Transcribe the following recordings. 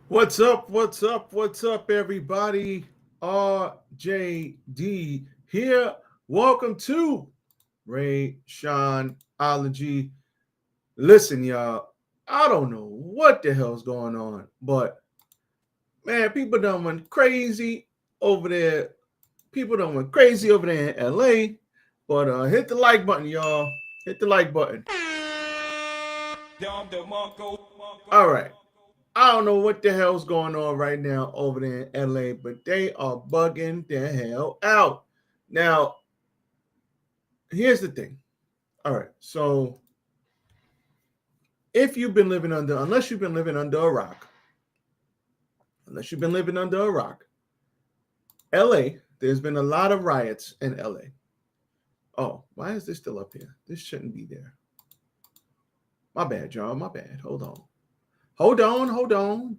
What's up? What's up? What's up, everybody? RJD here. Welcome to Rashonology. Listen, y'all, I don't know what the hell's going on, but man, people done went crazy over there. People done went crazy over there in LA. But hit the like button, y'all. Hit the like button. All right. I don't know what the hell's going on right now over there in LA, but they are bugging the hell out. Now, here's the thing. All right. So, if you've been living under, unless you've been living under a rock, LA, there's been a lot of riots in LA. Oh, why is this still up here? This shouldn't be there. My bad, y'all. My bad. Hold on.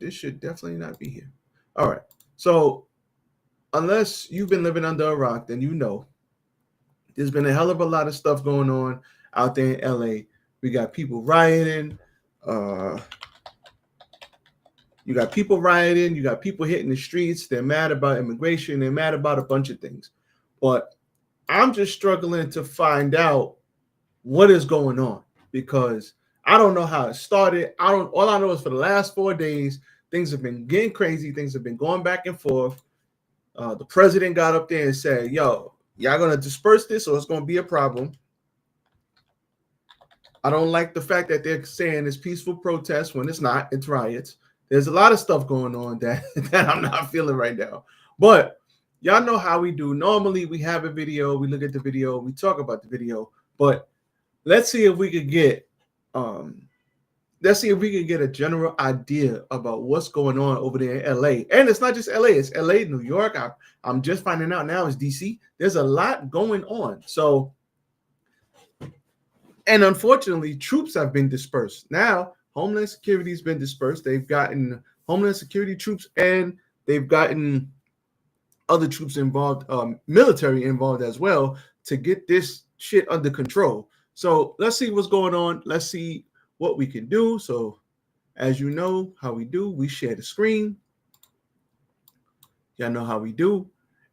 This should definitely not be here. All right. So, unless you've been living under a rock, then you know there's been a hell of a lot of stuff going on out there in LA. We got people rioting. You got people rioting. You got people hitting the streets. They're mad about immigration. They're mad about a bunch of things. But I'm just struggling to find out what is going on because I don't know how it started. All I know is for the last 4 days, things have been getting crazy. Things have been going back and forth. The president got up there and said, yo, y'all going to disperse this or it's going to be a problem. I don't like the fact that they're saying it's peaceful protests when it's not. It's riots. There's a lot of stuff going on that I'm not feeling right now. But y'all know how we do. Normally, we have a video. We look at the video. We talk about the video. But let's see if we could get a general idea about what's going on over there in LA. And it's not just LA, it's LA, New York. I'm just finding out now it's DC. There's a lot going on. So, and unfortunately, troops have been dispersed. Now, Homeland Security has been dispersed. They've gotten Homeland Security troops and they've gotten other troops involved, military involved as well to get this shit under control. So let's see what's going on. Let's see what we can do. So as you know how we do, we share the screen. Y'all know how we do.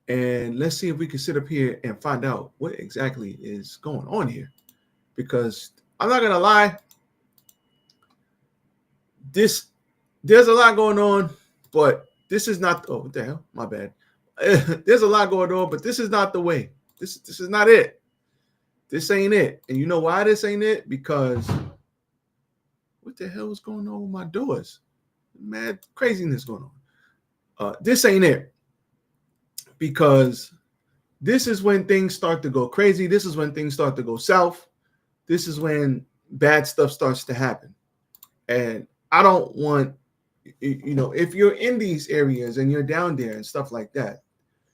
And let's see if we can sit up here and find out what exactly is going on here. Because I'm not going to lie, there's a lot going on, but this is not, oh, what the hell? My bad. There's a lot going on, but this is not the way. This is not it. This ain't it. And you know why this ain't it? Because what the hell is going on with my doors? Mad craziness going on. This ain't it. Because this is when things start to go crazy. This is when things start to go south. This is when bad stuff starts to happen. And I don't want, if you're in these areas and you're down there and stuff like that.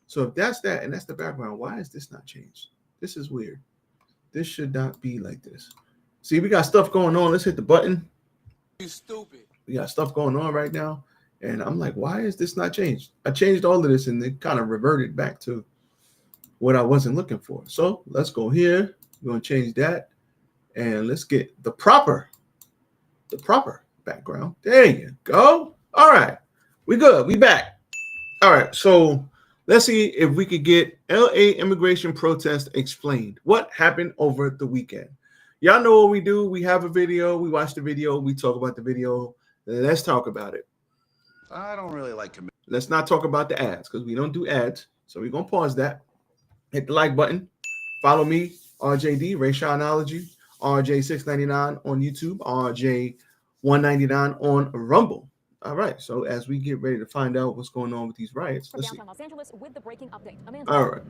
So if that's that and that's the background, why is this not changed? This is weird. This should not be like this. See, we got stuff going on. Let's hit the button. You stupid. We got stuff going on right now. And I'm like, why is this not changed? I changed all of this and it kind of reverted back to what I wasn't looking for. So let's go here. We're going to change that. And let's get the proper background. There you go. All right. We good. We back. All right. So let's see if we could get LA immigration protest explained. What happened over the weekend? Y'all know what we do. We have a video. We watch the video. We talk about the video. Let's talk about it. I don't really like Let's not talk about the ads because we don't do ads. So we're going to pause that. Hit the like button. Follow me, RJD, Rashonology, RJ699 on YouTube, RJ199 on Rumble. All right. So as we get ready to find out what's going on with these riots, let's see. Los Angeles with the breaking update. Amanda. All right.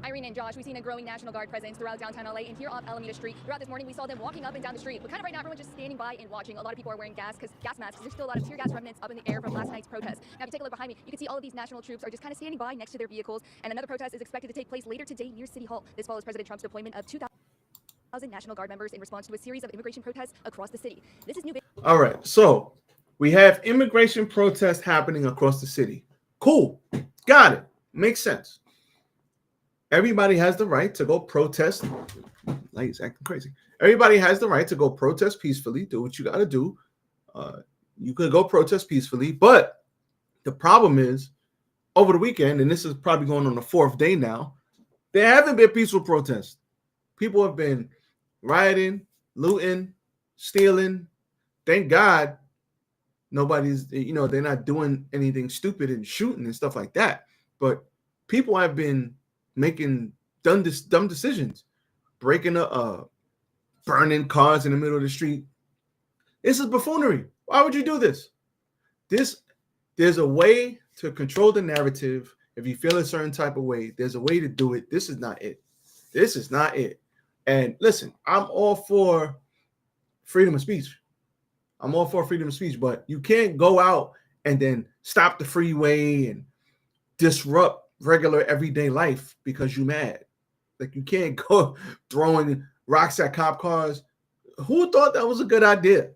Irene and Josh, we've seen a growing National Guard presence throughout downtown LA and here off Alameda Street. Throughout this morning, we saw them walking up and down the street. But kind of right now, everyone's just standing by and watching. A lot of people are wearing gas masks because there's still a lot of tear gas remnants up in the air from last night's protest. Now, if you take a look behind me, you can see all of these national troops are just kind of standing by next to their vehicles. And another protest is expected to take place later today near City Hall. This follows President Trump's deployment of 2,000. National Guard members in response to a series of immigration protests across the city. This is new. All right, so we have immigration protests happening across the city. Cool, got it. Makes sense. Everybody has the right to go protest. Like, he's acting crazy. Everybody has the right to go protest peacefully. Do what you got to do. You could go protest peacefully, but the problem is, over the weekend, and this is probably going on the 4th day now, there haven't been peaceful protests. People have been rioting, looting, stealing. Thank God nobody's, they're not doing anything stupid and shooting and stuff like that. But people have been making dumb decisions, burning cars in the middle of the street. This is buffoonery. Why would you do this? There's a way to control the narrative. If you feel a certain type of way, there's a way to do it. This is not it. This is not it. And listen, I'm all for freedom of speech. I'm all for freedom of speech, but you can't go out and then stop the freeway and disrupt regular everyday life because you're mad. Like, you can't go throwing rocks at cop cars. Who thought that was a good idea?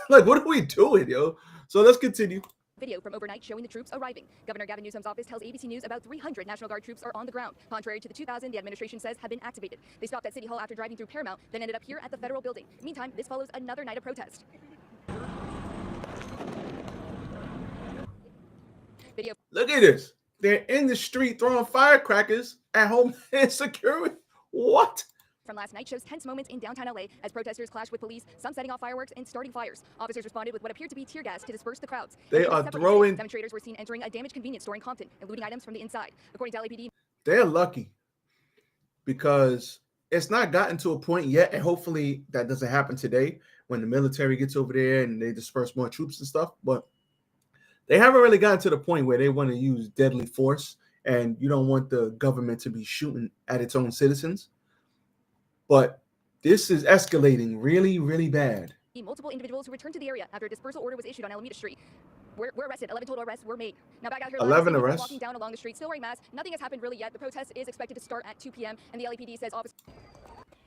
Like, what are we doing, yo? So let's continue. Video from overnight showing the troops arriving. Governor Gavin Newsom's office tells ABC News about 300 National Guard troops are on the ground, contrary to the 2,000 the administration says have been activated. They stopped at City Hall after driving through Paramount, then ended up here at the federal building. Meantime, this follows another night of protest. Video. Look at this. They're in the street throwing firecrackers at Homeland Security. What? From last night shows tense moments in downtown LA as protesters clashed with police, some setting off fireworks and starting fires. Officers responded with what appeared to be tear gas to disperse the crowds. They are throwing. Demonstrators were seen entering a damaged convenience store in Compton and looting items from the inside. According to LAPD, they're lucky because it's not gotten to a point yet, and hopefully that doesn't happen today when the military gets over there and they disperse more troops and stuff. But they haven't really gotten to the point where they want to use deadly force, and you don't want the government to be shooting at its own citizens. But this is escalating really, really bad. Multiple individuals who returned to the area after a dispersal order was issued on Alameda Street were arrested. 11 total arrests were made. Now back out here, 11 arrests. Walking down along the street, still wearing masks. Nothing has happened really yet. The protest is expected to start at 2 p.m. and the LAPD says officers.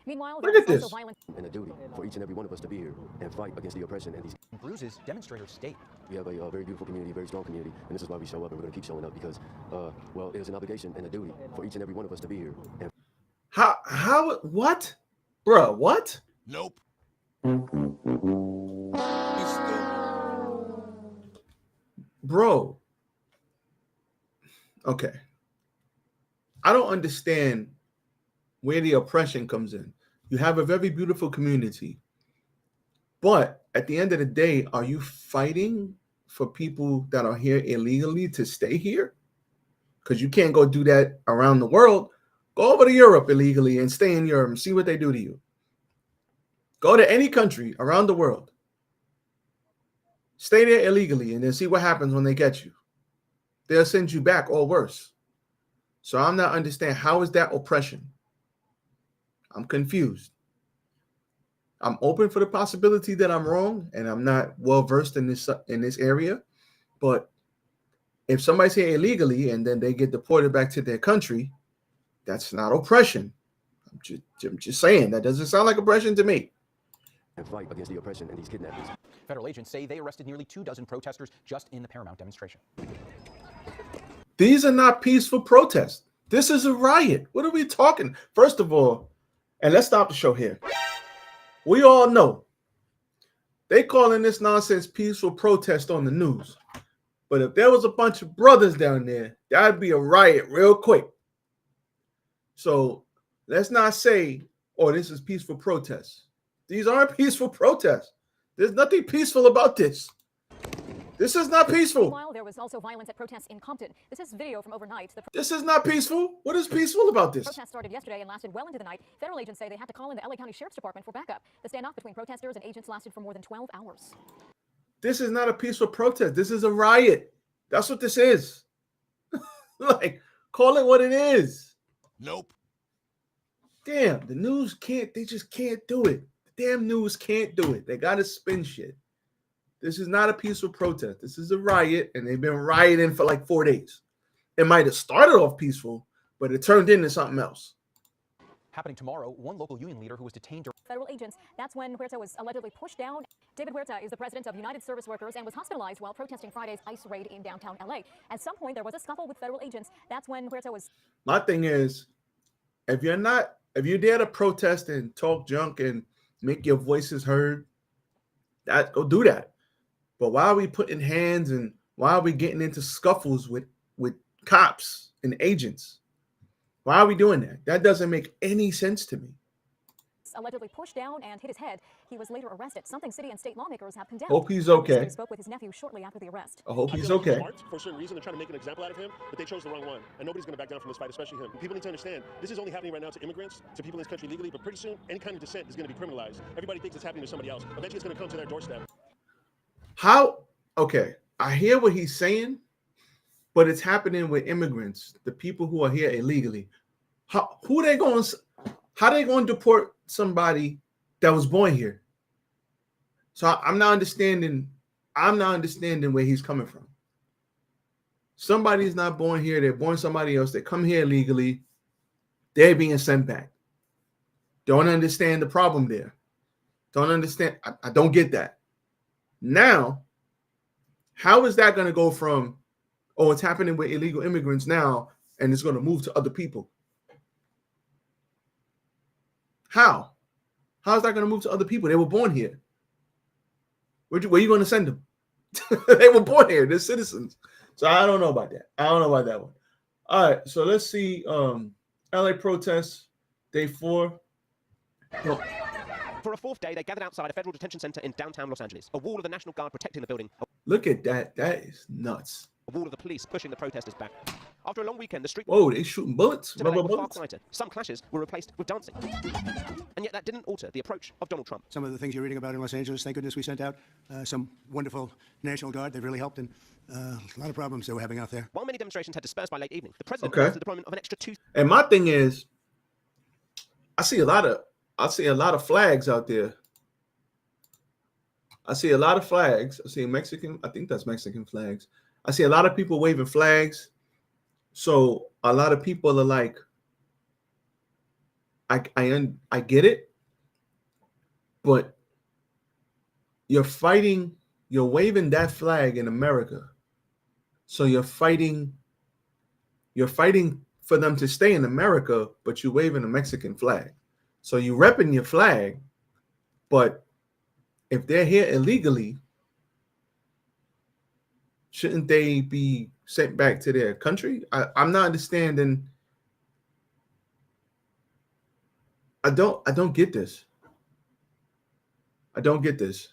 Meanwhile, look at this. And a duty for each and every one of us to be here and fight against the oppression and these bruises demonstrators state. We have a very beautiful community, very strong community, and this is why we show up, and we're going to keep showing up because, well, it is an obligation and a duty for each and every one of us to be here. And What? Bruh, what? Nope. Bro. Okay. I don't understand where the oppression comes in. You have a very beautiful community. But at the end of the day, are you fighting for people that are here illegally to stay here? Because you can't go do that around the world. Go over to Europe illegally and stay in Europe and see what they do to you. Go to any country around the world. Stay there illegally and then see what happens when they get you. They'll send you back or worse. So I'm not understanding, how is that oppression? I'm confused. I'm open for the possibility that I'm wrong and I'm not well versed in this area. But if somebody's here illegally and then they get deported back to their country, that's not oppression. I'm just saying, that doesn't sound like oppression to me. and fight against the oppression and these kidnappings. Federal agents say they arrested nearly 24 protesters just in the Paramount demonstration. These are not peaceful protests. This is a riot. What are we talking? First of all, and let's stop the show here. We all know they calling this nonsense peaceful protest on the news. But if there was a bunch of brothers down there, that'd be a riot real quick. So let's not say, oh, this is peaceful protests. These aren't peaceful protests. There's nothing peaceful about this. This is not peaceful. Meanwhile, there was also violence at protests in Compton. This is video from overnight. This is not peaceful. What is peaceful about this? Protests started yesterday and lasted well into the night. Federal agents say they had to call in the LA County Sheriff's Department for backup. The standoff between protesters and agents lasted for more than 12 hours. This is not a peaceful protest. This is a riot. That's what this is. Like, call it what it is. Nope. Damn, the news can't, they just can't do it. The damn news can't do it. They got to spin shit. This is not a peaceful protest. This is a riot, and they've been rioting for like 4 days. It might have started off peaceful, but it turned into something else. Happening tomorrow, one local union leader who was detained during Federal agents. That's when Huerta was allegedly pushed down. David Huerta is the president of United Service Workers and was hospitalized while protesting Friday's ICE raid in downtown LA. At some point, there was a scuffle with federal agents. That's when Huerta was. My thing is, if you're there to protest and talk junk and make your voices heard, go do that. But why are we putting hands and why are we getting into scuffles with cops and agents? Why are we doing that? That doesn't make any sense to me. Allegedly pushed down and hit his head. He was later arrested, something city and state lawmakers have condemned. Hope he's okay. He spoke with his nephew shortly after the arrest. I hope he's feel like okay. Smart for a certain reason, they're trying to make an example out of him, but they chose the wrong one. And nobody's going to back down from this fight, especially him. People need to understand, this is only happening right now to immigrants, to people in this country legally, but pretty soon, any kind of dissent is going to be criminalized. Everybody thinks it's happening to somebody else. Eventually, it's going to come to their doorstep. How? Okay, I hear what he's saying, but it's happening with immigrants, the people who are here illegally. How they going to deport somebody that was born here? So I'm not understanding where he's coming from. Somebody's not born here, they're born somebody else, they come here illegally, they're being sent back. Don't understand the problem there. Don't understand. I don't get that. Now, how is that going to go from, oh, it's happening with illegal immigrants now, and it's going to move to other people? How? How is that going to move to other people? They were born here. Where are you going to send them? They were born here. They're citizens. So I don't know about that. I don't know about that one. All right. So let's see. LA protests, day 4. No. For a fourth day, they gathered outside a federal detention center in downtown Los Angeles. A wall of the National Guard protecting the building. Look at that. That is nuts. A wall of the police pushing the protesters back. After a long weekend, the street... Whoa, they shooting bullets? to LA Rubber were far bullets? quieter. Some clashes were replaced with dancing. And yet that didn't alter the approach of Donald Trump. Some of the things you're reading about in Los Angeles, thank goodness we sent out some wonderful National Guard. They've really helped in a lot of problems they were having out there. While many demonstrations had dispersed by late evening, the president Okay. announced the deployment of an extra 2... And my thing is, I see a lot of flags out there. I see a lot of flags. I see Mexican. I think that's Mexican flags. I see a lot of people waving flags. So a lot of people are like, I get it, but you're waving that flag in America. So you're fighting for them to stay in America, but you're waving a Mexican flag. So you're repping your flag, but if they're here illegally, shouldn't they be sent back to their country? I'm not understanding. I don't get this. I don't get this.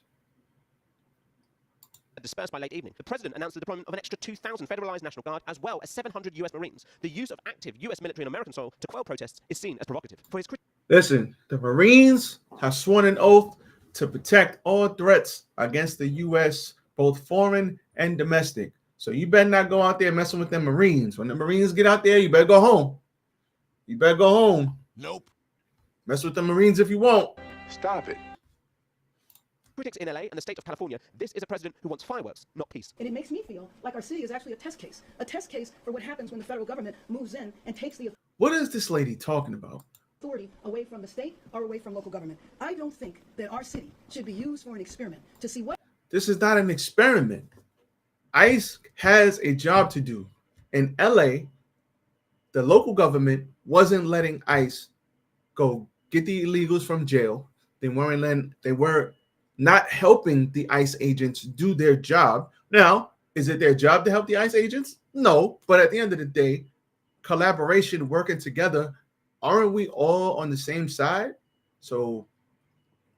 Dispersed by late evening, the president announced the deployment of an extra 2,000 federalized National Guard, as well as 700 U.S. Marines. The use of active U.S. military on American soil to quell protests is seen as provocative. For his Listen, the Marines have sworn an oath to protect all threats against the U.S., both foreign and domestic. So you better not go out there messing with them Marines. When the Marines get out there, you better go home. You better go home. Nope. Mess with the Marines if you want. Stop it. critics in LA and the state of California, this is a president who wants fireworks, not peace. And it makes me feel like our city is actually a test case for what happens when the federal government moves in and takes the What is this lady talking about? authority away from the state or away from local government. I don't think that our city should be used for an experiment to see what. This is not an experiment. ICE has a job to do. In LA, the local government wasn't letting ICE go get the illegals from jail. They were not helping the ICE agents do their job. Now, is it their job to help the ICE agents? No, but at the end of the day, collaboration, working together, aren't we all on the same side? So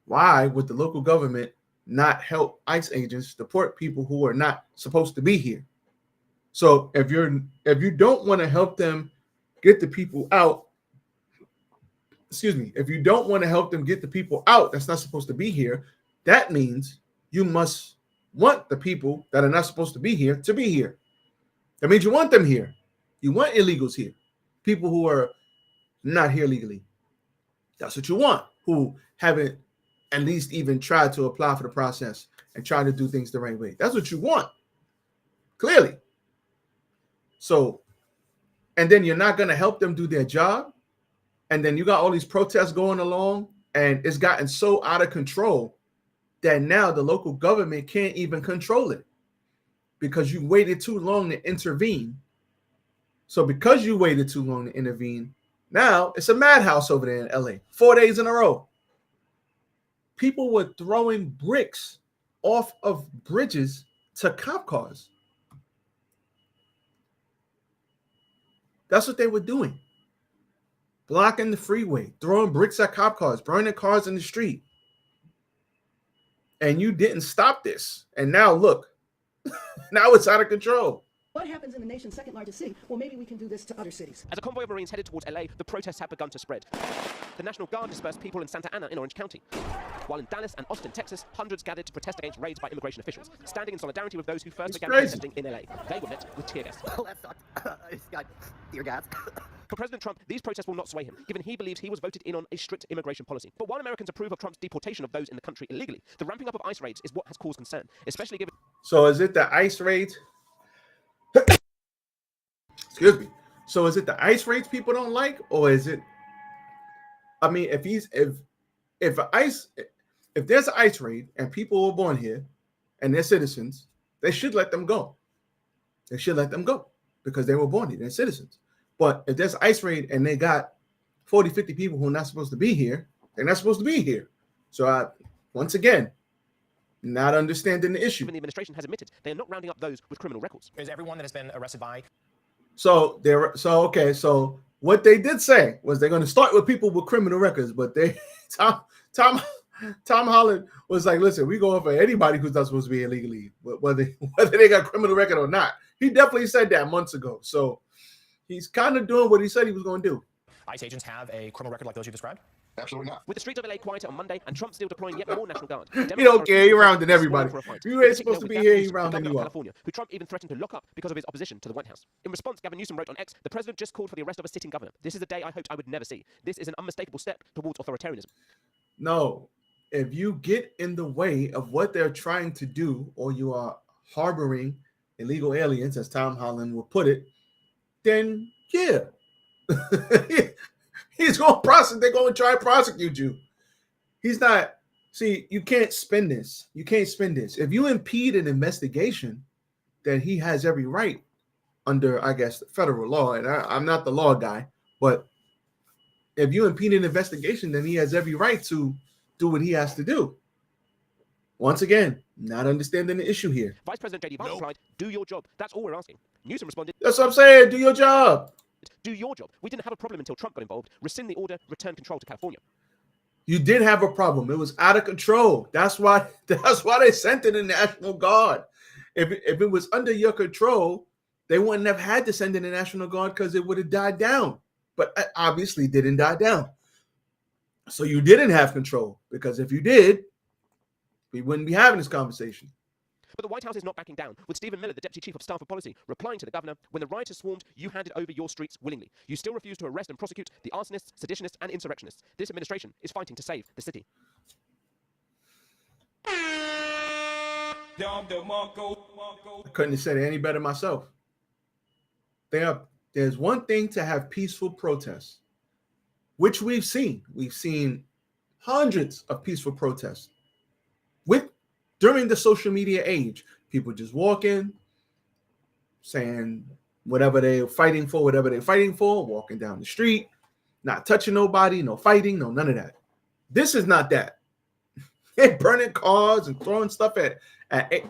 why would the local government not help ICE agents deport people who are not supposed to be here? So if you don't want to help them get the people out, if you don't want to help them get the people out that's not supposed to be here, that means you must want the people that are not supposed to be here. That means you want them here. You want illegals here, people who are not here legally. That's what you want, who haven't at least even tried to apply for the process and try to do things the right way. That's what you want, clearly. So, and then you're not going to help them do their job, And then you got all these protests going along, and it's gotten so out of control that now the local government can't even control it because you waited too long to intervene. So because you waited too long to intervene, now it's a madhouse over there in LA, 4 days in a row. People were throwing bricks off of bridges to cop cars. That's what they were doing. Blocking the freeway, throwing bricks at cop cars, burning cars in the street. And you didn't stop this. And now look, now it's out of control. What happens in the nation's second largest city? Well, maybe we can do this to other cities. As a convoy of Marines headed towards LA, the protests have begun to spread. The National Guard dispersed people in Santa Ana in Orange County. While in Dallas and Austin, Texas, hundreds gathered to protest against raids by immigration officials, standing in solidarity with those who first began protesting in LA. They were met with tear gas. Oh, that sucked. It's got tear gas. For President Trump, these protests will not sway him, given he believes he was voted in on a strict immigration policy. But while Americans approve of Trump's deportation of those in the country illegally, the ramping up of ICE raids is what has caused concern, especially given... So is it the ICE raids? Excuse me. So is it the ICE raids people don't like, or is it? I mean, if there's an ICE raid and people were born here and they're citizens, they should let them go. They should let them go because they were born here. They're citizens. But if there's an ICE raid and they got 40, 50 people who are not supposed to be here, they're not supposed to be here. So once again, not understanding the issue. Even the administration has admitted they are not rounding up those with criminal records. Is everyone that has been arrested by... So what they did say was they're going to start with people with criminal records, but Tom Holland was like, listen, we go for anybody who's not supposed to be illegally, whether they got a criminal record or not. He definitely said that months ago. So he's kind of doing what he said he was going to do. ICE agents have a criminal record like those you described? Absolutely not. With the streets of LA quieter on Monday and Trump still deploying yet more National Guard. He don't care. He rounding everybody. You ain't supposed to be here. He rounding you up. California, who Trump even threatened to lock up because of his opposition to the White House. In response, Gavin Newsom wrote on X, the president just called for the arrest of a sitting governor. This is a day I hoped I would never see. This is an unmistakable step towards authoritarianism. No, if you get in the way of what they're trying to do, or you are harboring illegal aliens, as Tom Holland will put it, then yeah. He's going to prosecute. They're going to try to prosecute you. He's not. See, you can't spin this. You can't spin this. If you impede an investigation, then he has every right under, I guess, federal law. And I'm not the law guy, but if you impede an investigation, then he has every right to do what he has to do. Once again, not understanding the issue here. Vice President J.D. Vance replied, do your job. That's all we're asking. Newsom responded, that's what I'm saying. Do your job. Do your job. We didn't have a problem until Trump got involved. Rescind the order, return control to California. You did have a problem. It was out of control. That's why they sent in the National Guard. If it was under your control, they wouldn't have had to send in the National Guard because it would have died down. But it obviously didn't die down. So you didn't have control, because if you did, we wouldn't be having this conversation. But the White House is not backing down, with Stephen Miller, the Deputy Chief of Staff of Policy, replying to the governor, when the rioters swarmed, you handed over your streets willingly. You still refuse to arrest and prosecute the arsonists, seditionists, and insurrectionists. This administration is fighting to save the city. I couldn't have said it any better myself. There's one thing to have peaceful protests, which we've seen. We've seen hundreds of peaceful protests during the social media age. People just walking, saying whatever they're fighting for, walking down the street, not touching nobody, no fighting, no none of that. This is not that. They're burning cars and throwing stuff at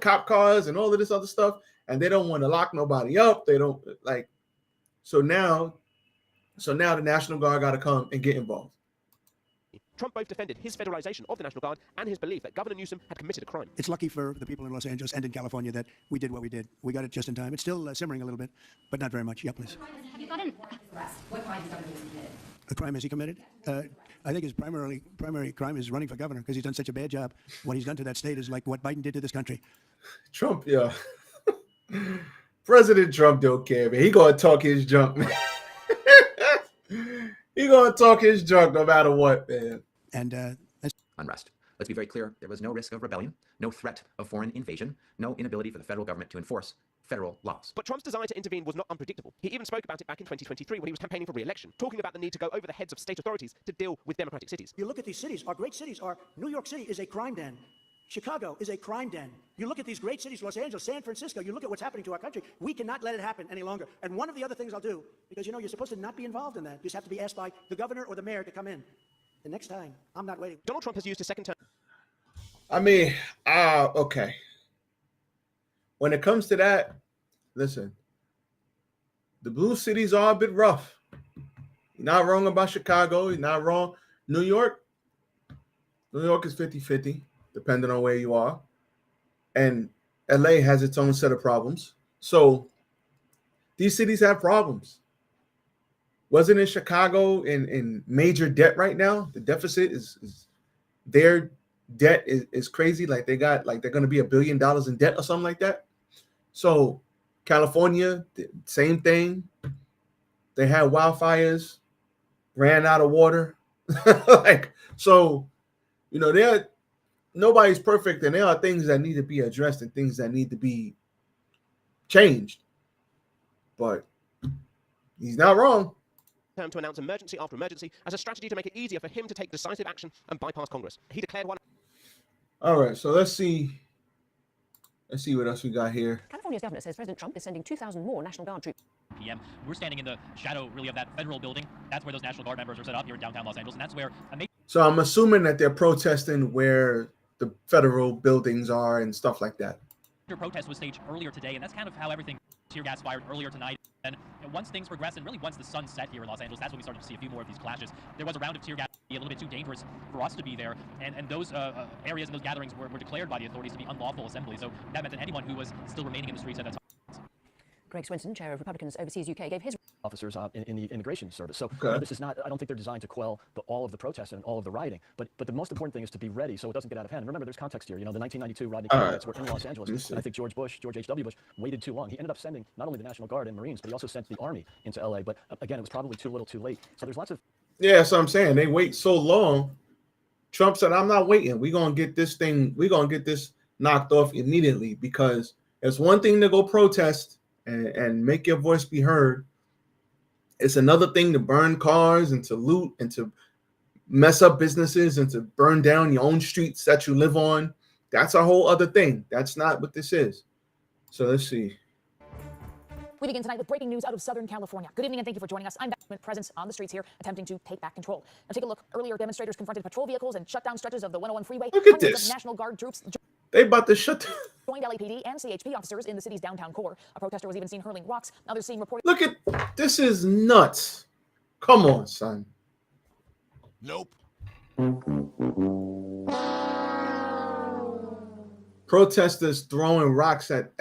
cop cars and all of this other stuff, and they don't want to lock nobody up. They don't like. So now the National Guard got to come and get involved. Trump both defended his federalization of the National Guard and his belief that Governor Newsom had committed a crime. It's lucky for the people in Los Angeles and in California that we did what we did. We got it just in time. It's still simmering a little bit, but not very much. Yeah, please. Have you gotten arrest? What crime has Governor Newsom committed? A crime has he committed? I think his primary crime is running for governor, because he's done such a bad job. What he's done to that state is like what Biden did to this country. Trump, yeah. President Trump don't care, man. He gonna talk his junk, man. He gonna talk his junk no matter what, man. And unrest. Let's be very clear. There was no risk of rebellion, no threat of foreign invasion, no inability for the federal government to enforce federal laws. But Trump's desire to intervene was not unpredictable. He even spoke about it back in 2023 when he was campaigning for re-election, talking about the need to go over the heads of state authorities to deal with democratic cities. You look at these cities, our great cities are, New York City is a crime den. Chicago is a crime den. You look at these great cities, Los Angeles, San Francisco, you look at what's happening to our country. We cannot let it happen any longer. And one of the other things I'll do, because you know, you're supposed to not be involved in that. You just have to be asked by the governor or the mayor to come in. The next time, I'm not waiting. Donald Trump has used his second term. I mean, okay. When it comes to that, listen, the blue cities are a bit rough. You're not wrong about Chicago. You're not wrong. New York is 50-50, depending on where you are. And LA has its own set of problems. So these cities have problems. Wasn't in Chicago in major debt right now? The deficit is their debt is crazy. Like they're going to be $1 billion in debt or something like that. So California, same thing. They had wildfires, ran out of water. So, you know, nobody's perfect, and there are things that need to be addressed and things that need to be changed. But he's not wrong. To announce emergency after emergency as a strategy to make it easier for him to take decisive action and bypass Congress. He declared one. All right, so let's see what else we got here. California's governor says President Trump is sending 2,000 more National Guard troops. PM. We're standing in the shadow, really, of that federal building. That's where those National Guard members are set up here in downtown Los Angeles, and that's where So I'm assuming that they're protesting where the federal buildings are and stuff like that. protest was staged earlier today, and that's kind of how everything tear gas fired earlier tonight. And once things progressed, and really once the sun set here in Los Angeles, that's when we started to see a few more of these clashes. There was a round of tear gas, a little bit too dangerous for us to be there, and those areas and those gatherings were declared by the authorities to be unlawful assembly. So that meant that anyone who was still remaining in the streets at that time. Greg Swinson, chair of Republicans Overseas UK, gave his officers in the immigration service. So okay. This is not, I don't think they're designed to quell all of the protests and all of the rioting, but the most important thing is to be ready so it doesn't get out of hand. And remember, there's context here. You know, the 1992 Rodney King riots were in Los Angeles, and I think George H.W. Bush waited too long. He ended up sending not only the National Guard and Marines, but he also sent the Army into LA. But again, it was probably too little too late. So there's lots of... Yeah, that's what I'm saying. They wait so long. Trump said, I'm not waiting. We're going to get this knocked off immediately, because it's one thing to go protest and make your voice be heard. It's another thing to burn cars and to loot and to mess up businesses and to burn down your own streets that you live on. That's a whole other thing. That's not what this is. So let's see. We begin tonight with breaking news out of Southern California. Good evening and thank you for joining us. I'm back with presence on the streets here, attempting to take back control. Now take a look. Earlier, demonstrators confronted patrol vehicles and shut down stretches of the 101 freeway. Look at this. National Guard troops they about to shut down. Joined LAPD and CHP officers in the city's downtown core. A protester was even seen hurling rocks. Others seen reported. Look at this, is nuts. Come on, son. Nope. Protesters throwing rocks at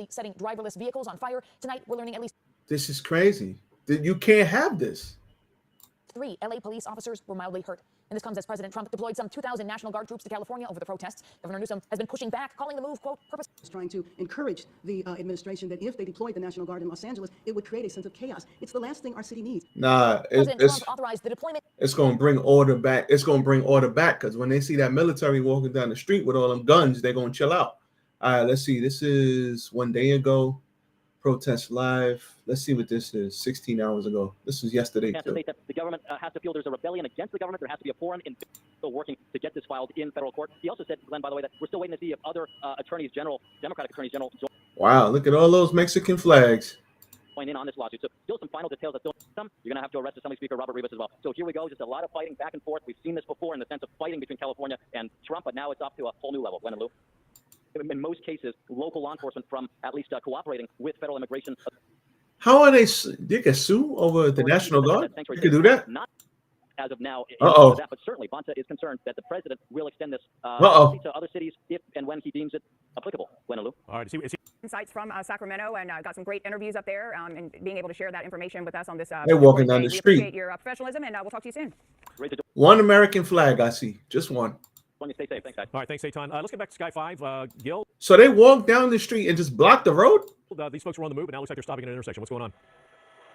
setting driverless vehicles on fire. Tonight, we're learning at least this is crazy. You can't have this. 3 LA police officers were mildly hurt. And this comes as President Trump deployed some 2,000 National Guard troops to California over the protests. Governor Newsom has been pushing back, calling the move, quote, purpose. Trying to encourage the administration that if they deployed the National Guard in Los Angeles, it would create a sense of chaos. It's the last thing our city needs. Nah, Trump authorized the deployment. It's going to bring order back. It's going to bring order back, because when they see that military walking down the street with all them guns, they're going to chill out. All right, let's see. This is 1 day ago. Protest live. Let's see what this is. 16 hours ago. This was yesterday. That the government has to feel there's a rebellion against the government. There has to be a forum in still working to get this filed in federal court. He also said, Glenn, by the way, that we're still waiting to see if other attorneys general, Democratic attorneys general, wow, look at all those Mexican flags. Join in on this lawsuit. So still some final details that still come. You're going to have to arrest Assembly Speaker Robert Rivas as well. So here we go. Just a lot of fighting back and forth. We've seen this before in the sense of fighting between California and Trump, but now it's up to a whole new level. Glenn and Lou. In most cases, local law enforcement from at least cooperating with federal immigration. How are they can sue over the National Guard? You can do that? Not as of now, that, but certainly Bonta is concerned that the president will extend this to other cities if and when he deems it applicable. Glenn and Lou. All right. Insights from Sacramento, and got some great interviews up there, and being able to share that information with us on this. They're walking down the we street. appreciate your professionalism, and we'll talk to you soon. One American flag I see, just one. Stay safe. Thanks, guys. All right, thanks, Eitan. Let's get back to Sky 5. Gil? So they walked down the street and just blocked the road? These folks were on the move, and now it looks like they're stopping at an intersection. What's going on?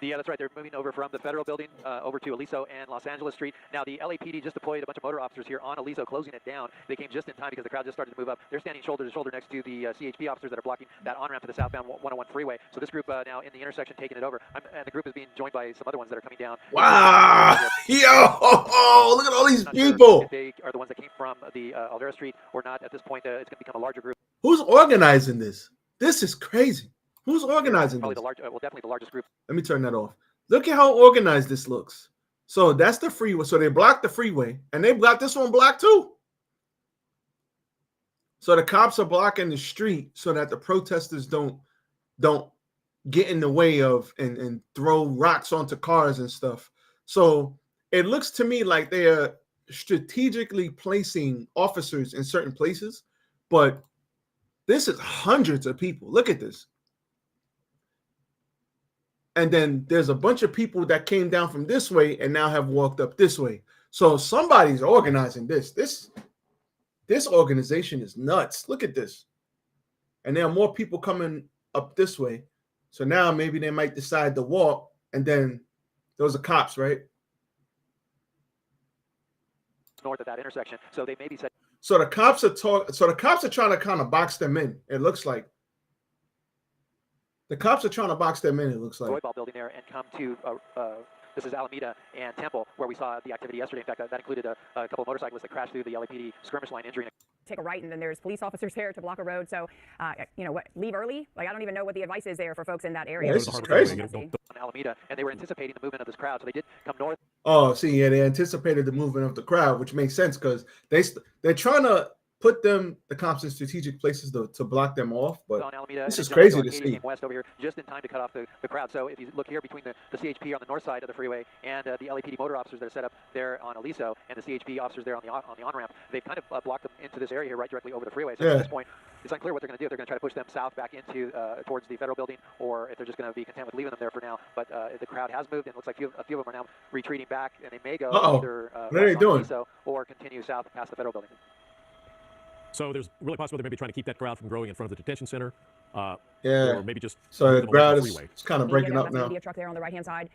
That's right. They're moving over from the Federal Building over to Aliso and Los Angeles Street. Now, the LAPD just deployed a bunch of motor officers here on Aliso, closing it down. They came just in time because the crowd just started to move up. They're standing shoulder to shoulder next to the CHP officers that are blocking that on-ramp to the southbound 101 freeway. So this group now in the intersection taking it over. And the group is being joined by some other ones that are coming down. Wow. Yo, look at all these people. If they are the ones that came from the Aldera Street or not, at this point, it's going to become a larger group. Who's organizing this? This is crazy. Who's organizing Probably this? definitely the largest group. Let me turn that off. Look at how organized this looks. So that's the freeway. So they blocked the freeway, and they've got this one blocked too. So the cops are blocking the street so that the protesters don't get in the way of and throw rocks onto cars and stuff. So it looks to me like they are strategically placing officers in certain places, but this is hundreds of people. Look at this. And then there's a bunch of people that came down from this way and now have walked up this way. So somebody's organizing this. This organization is nuts. Look at this. And there are more people coming up this way. So now maybe they might decide to walk. And then those are cops, right? North of that intersection. So they maybe said. So the cops are trying to kind of box them in. It looks like. The cops are trying to box them in, it looks like. Volleyball building there and come to, this is Alameda and Temple, where we saw the activity yesterday. In fact, that included a couple of motorcyclists that crashed through the LAPD skirmish line, injuring. Take a right, and then there's police officers there to block a road. So, leave early. Like, I don't even know what the advice is there for folks in that area. Yeah, this is crazy. On Alameda, and they were anticipating the movement of this crowd, so they did come north. Oh, see, yeah, they anticipated the movement of the crowd, which makes sense because they're trying to put the cops in strategic places to block them off, but this is crazy to see. West over here just in time to cut off the crowd. So if you look here between the CHP on the north side of the freeway and the LAPD motor officers that are set up there on Aliso and the CHP officers there on the on-ramp, they've kind of blocked them into this area here right directly over the freeway. So at this point, it's unclear what they're going to do. If they're going to try to push them south back into towards the Federal Building, or if they're just going to be content with leaving them there for now. But the crowd has moved, and it looks like a few of them are now retreating back, and they may go either what are they doing? Aliso or continue south past the Federal Building. So there's really possibility they may be trying to keep that crowd from growing in front of the detention center. Yeah. Or maybe just. So the crowd is kind of breaking up now. Media truck there on the right-hand side.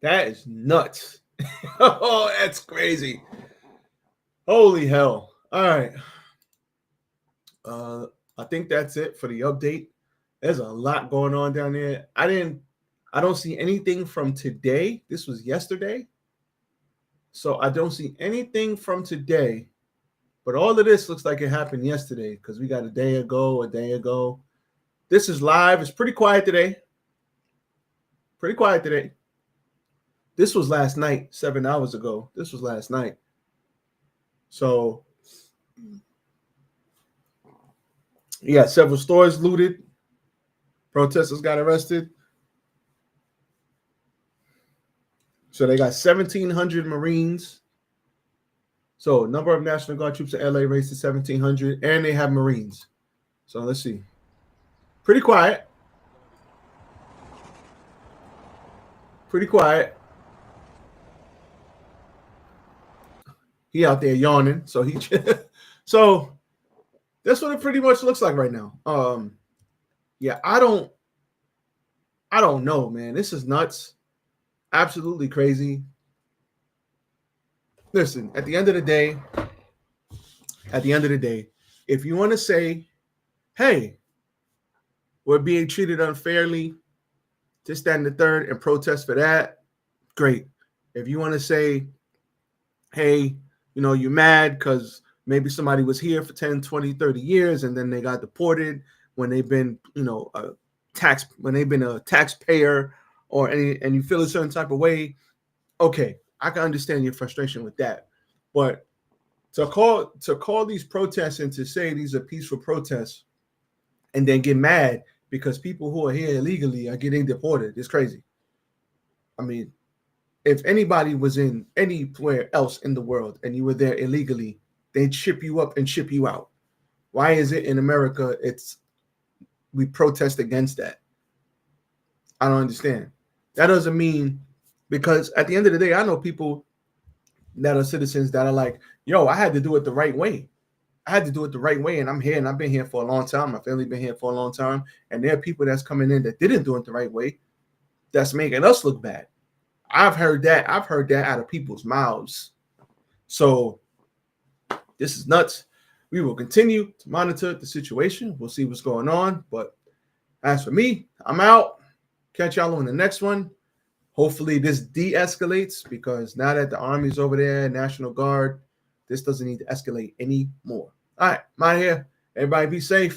That is nuts. Oh, that's crazy. Holy hell. All right. I think that's it for the update. There's a lot going on down there. I don't see anything from today. This was yesterday. So I don't see anything from today, but all of this looks like it happened yesterday because we got a day ago. This is live. It's pretty quiet today. This was last night, 7 hours ago. This was last night. So yeah, several stores looted. Protesters got arrested. So they got 1,700 Marines. So number of National Guard troops in LA raised to 1,700, and they have Marines. So let's see. Pretty quiet. He out there yawning. So so that's what it pretty much looks like right now. Yeah, I don't know, man. This is nuts. Absolutely crazy. Listen, at the end of the day, if you want to say, hey, we're being treated unfairly, this, that, and the third, and protest for that, great. If you want to say, hey, you're mad because maybe somebody was here for 10, 20, 30 years and then they got deported when they've been, a taxpayer and you feel a certain type of way, okay, I can understand your frustration with that. But to call these protests and to say these are peaceful protests and then get mad because people who are here illegally are getting deported, it's crazy. I mean, if anybody was in anywhere else in the world and you were there illegally, they'd ship you up and ship you out. Why is it in America we protest against that? I don't understand. That doesn't mean, because at the end of the day, I know people that are citizens that are like, yo, I had to do it the right way. I had to do it the right way, and I'm here, and I've been here for a long time. My family been here for a long time, and there are people that's coming in that didn't do it the right way. That's making us look bad. I've heard that out of people's mouths. So this is nuts. We will continue to monitor the situation. We'll see what's going on. But as for me, I'm out. Catch y'all on the next one. Hopefully this de-escalates, because now that the Army's over there, National Guard, this doesn't need to escalate anymore. All right, I'm out of here. Everybody be safe.